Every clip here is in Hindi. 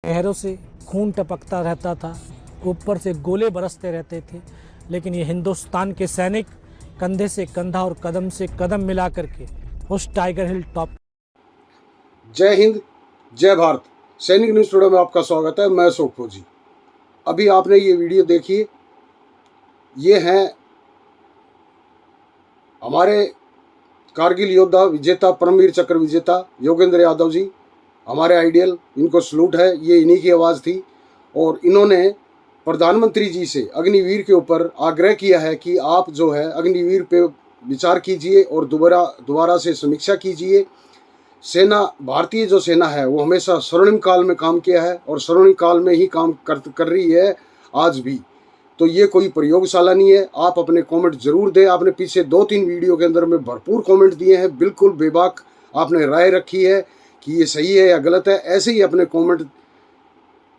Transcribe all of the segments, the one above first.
शहरों से खून टपकता रहता था, ऊपर से गोले बरसते रहते थे, लेकिन ये हिंदुस्तान के सैनिक कंधे से कंधा और कदम से कदम मिला करके उस टाइगर हिल टॉप। जय हिंद, जय भारत। सैनिक न्यूज़ टुडे में आपका स्वागत है। मैं अशोक फौजी। अभी आपने ये वीडियो देखी, ये हैं हमारे कारगिल योद्धा विजेता, परमवीर चक्र विजेता योगेंद्र यादव जी, हमारे आइडियल। इनको सलूट है, ये इन्हीं की आवाज़ थी। और इन्होंने प्रधानमंत्री जी से अग्निवीर के ऊपर आग्रह किया है कि आप जो है अग्निवीर पे विचार कीजिए और दोबारा से समीक्षा कीजिए। सेना, भारतीय जो सेना है वो हमेशा स्वर्णिम काल में काम किया है और स्वर्णिम काल में ही काम कर रही है आज भी। तो ये कोई प्रयोगशाला नहीं है। आप अपने कमेंट जरूर दें। आपने पीछे 2-3 वीडियो के अंदर में भरपूर कमेंट दिए हैं, बिल्कुल बेबाक आपने राय रखी है कि ये सही है या गलत है। ऐसे ही अपने कमेंट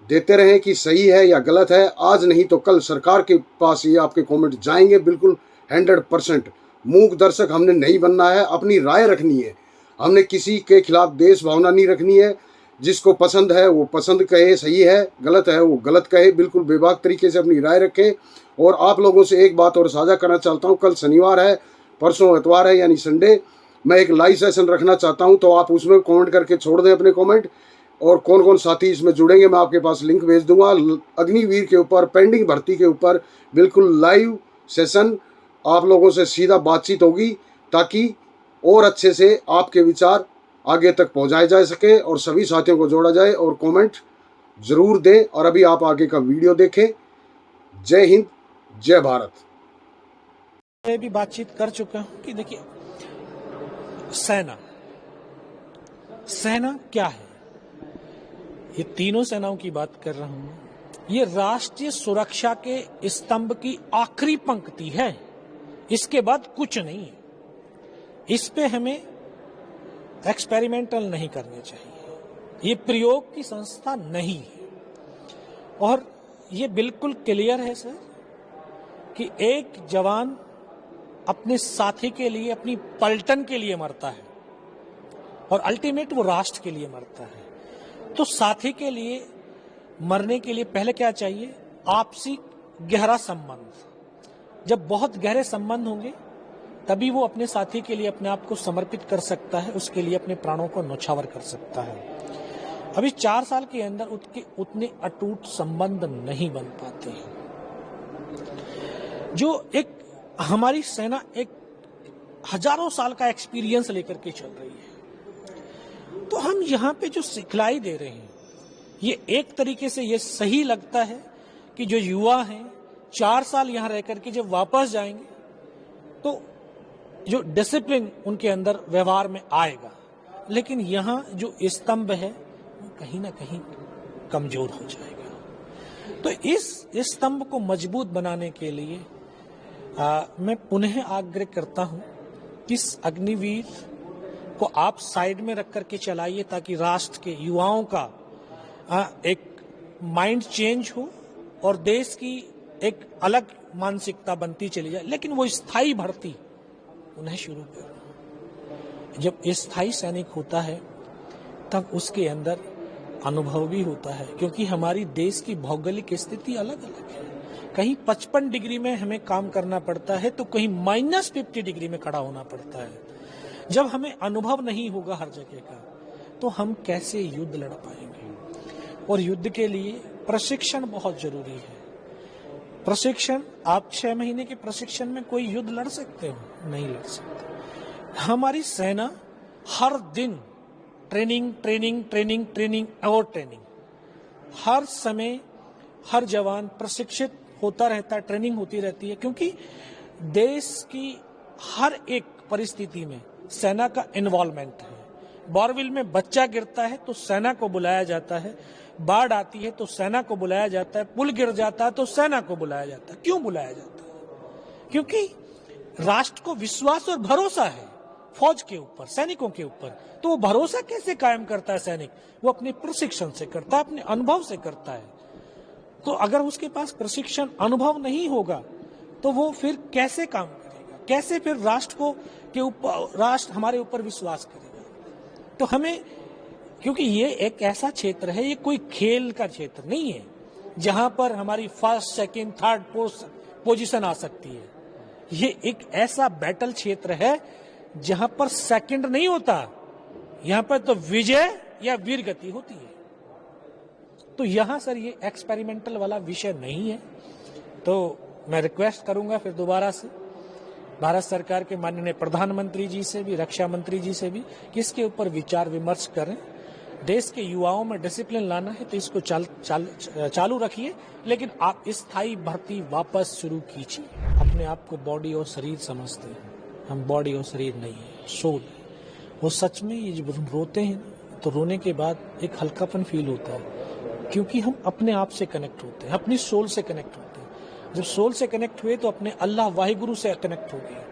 देते रहें कि सही है या गलत है। आज नहीं तो कल सरकार के पास ये आपके कमेंट जाएंगे, बिल्कुल 100%। मूक दर्शक हमने नहीं बनना है, अपनी राय रखनी है। हमने किसी के खिलाफ देश भावना नहीं रखनी है। जिसको पसंद है वो पसंद कहे, सही है, गलत है वो गलत कहे, बिल्कुल बेबाक तरीके से अपनी राय रखें। और आप लोगों से एक बात और साझा करना चाहता हूँ, कल शनिवार है, परसों इतवार है यानी संडे, मैं एक लाइव सेशन रखना चाहता हूँ। तो आप उसमें कमेंट करके छोड़ दें अपने कमेंट, और कौन कौन साथी इसमें जुड़ेंगे मैं आपके पास लिंक भेज दूंगा। अग्निवीर के ऊपर, पेंडिंग भर्ती के ऊपर बिल्कुल लाइव सेशन आप लोगों से सीधा बातचीत होगी, ताकि और अच्छे से आपके विचार आगे तक पहुंचाए जा सके और सभी साथियों को जोड़ा जाए। और कमेंट जरूर दें। और अभी आप आगे का वीडियो देखें। जय हिंद, जय भारत। मैं भी बातचीत कर चुका हूं कि देखिए, सेना क्या है। ये तीनों सेनाओं की बात कर रहा हूं। ये राष्ट्रीय सुरक्षा के स्तंभ की आखिरी पंक्ति है, इसके बाद कुछ नहीं है। इस पे हमें एक्सपेरिमेंटल नहीं करने चाहिए। ये प्रयोग की संस्था नहीं है। और ये बिल्कुल क्लियर है सर कि एक जवान अपने साथी के लिए, अपनी पलटन के लिए मरता है और अल्टीमेट वो राष्ट्र के लिए मरता है। तो साथी के लिए मरने के लिए पहले क्या चाहिए? आपसी गहरा संबंध। जब बहुत गहरे संबंध होंगे तभी वो अपने साथी के लिए अपने आप को समर्पित कर सकता है, उसके लिए अपने प्राणों को न्यौछावर कर सकता है। अभी 4 साल के अंदर उतने अटूट संबंध नहीं बन पाते हैं। जो एक हमारी सेना एक हजारों साल का एक्सपीरियंस लेकर के चल रही है, तो हम यहाँ पे जो सिखलाई दे रहे हैं, ये एक तरीके से ये सही लगता है कि जो युवा हैं 4 साल यहाँ रह करके जब वापस जाएंगे तो जो डिसिप्लिन उनके अंदर व्यवहार में आएगा। लेकिन यहाँ जो स्तंभ है वो कहीं ना कहीं कमजोर हो जाएगा। तो इस स्तंभ को मजबूत बनाने के लिए मैं पुनः आग्रह करता हूं कि इस अग्निवीर को आप साइड में रख करके चलाइए, ताकि राष्ट्र के युवाओं का एक माइंड चेंज हो और देश की एक अलग मानसिकता बनती चली जाए। लेकिन वो स्थायी भर्ती उन्हें शुरू करो। जब स्थायी सैनिक होता है तब उसके अंदर अनुभव भी होता है, क्योंकि हमारी देश की भौगोलिक स्थिति अलग अलग है। कहीं 55 डिग्री में हमें काम करना पड़ता है तो कहीं -50 डिग्री में खड़ा होना पड़ता है। जब हमें अनुभव नहीं होगा हर जगह का, तो हम कैसे युद्ध लड़ पाएंगे? और युद्ध के लिए प्रशिक्षण बहुत जरूरी है। प्रशिक्षण, आप 6 महीने के प्रशिक्षण में कोई युद्ध लड़ सकते हो? नहीं लड़ सकते। हमारी सेना हर दिन ट्रेनिंग ट्रेनिंग ट्रेनिंग ट्रेनिंग और ट्रेनिंग, हर समय हर जवान प्रशिक्षित होता रहता है, ट्रेनिंग होती रहती है। क्योंकि देश की हर एक परिस्थिति में सेना का इन्वॉल्वमेंट है। बोरविल में बच्चा गिरता है तो सेना को बुलाया जाता है, बाढ़ आती है तो सेना को बुलाया जाता है, पुल गिर जाता है तो सेना को बुलाया जाता है। क्यों बुलाया जाता है? क्योंकि राष्ट्र को विश्वास और भरोसा है फौज के ऊपर, सैनिकों के ऊपर। तो वो भरोसा कैसे कायम करता है सैनिक? वो अपने प्रशिक्षण से करता है, अपने अनुभव से करता है। तो अगर उसके पास प्रशिक्षण, अनुभव नहीं होगा तो वो फिर कैसे काम करेगा? कैसे फिर राष्ट्र हमारे ऊपर विश्वास करेगा? तो हमें क्योंकि ये एक ऐसा क्षेत्र है, ये कोई खेल का क्षेत्र नहीं है जहां पर हमारी फर्स्ट सेकंड थर्ड पोजीशन आ सकती है। ये एक ऐसा बैटल क्षेत्र है जहां पर सेकंड नहीं होता, यहां पर तो विजय या वीर गति होती है। तो यहां सर ये एक्सपेरिमेंटल वाला विषय नहीं है। तो मैं रिक्वेस्ट करूंगा फिर दोबारा से भारत सरकार के माननीय प्रधानमंत्री जी से भी, रक्षा मंत्री जी से भी, कि इसके ऊपर विचार विमर्श करें। देश के युवाओं में डिसिप्लिन लाना है तो इसको चालू रखिए, लेकिन आप स्थायी भर्ती वापस शुरू कीजिए। अपने आप को बॉडी और शरीर समझते हैं, हम बॉडी और शरीर नहीं है, सोल है। वो सच में ये जब हम रोते हैं तो रोने के बाद एक हल्कापन फील होता है, क्योंकि हम अपने आप से कनेक्ट होते हैं, अपनी सोल से कनेक्ट होते हैं। जब सोल से कनेक्ट हुए तो अपने अल्लाह वाहिगुरु से कनेक्ट हो गए।